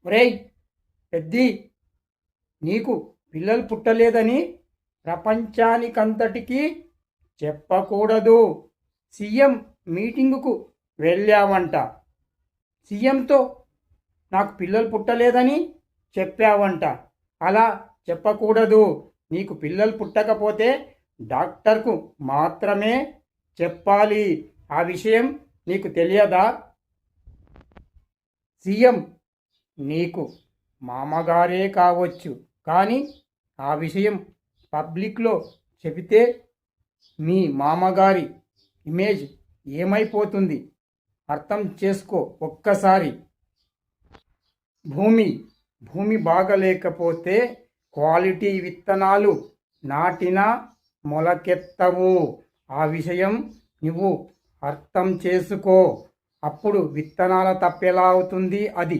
ఒరేయ్ పెద్ది, నీకు పిల్లలు పుట్టలేదని ప్రపంచానికంతటికీ చెప్పకూడదు. సీఎం మీటింగుకు వెళ్ళావంట. సీఎంతో నాకు పిల్లలు పుట్టలేదని చెప్పావంట. అలా చెప్పకూడదు. నీకు పిల్లలు పుట్టకపోతే డాక్టర్కు మాత్రమే చెప్పాలి. ఆ విషయం నీకు తెలియదా? సీఎం నీకు మామగారే కావచ్చు, కానీ ఆ విషయం పబ్లిక్లో చెబితే మీ మామగారి ఇమేజ్ ఏమైపోతుంది అర్థం చేసుకో ఒక్కసారి. భూమి బాగలేకపోతే క్వాలిటీ విత్తనాలు నాటినా మొలకెత్తవు. ఆ విషయం నువ్వు అర్థం చేసుకో. అప్పుడు విత్తనాల తప్పెలా అవుతుంది? అది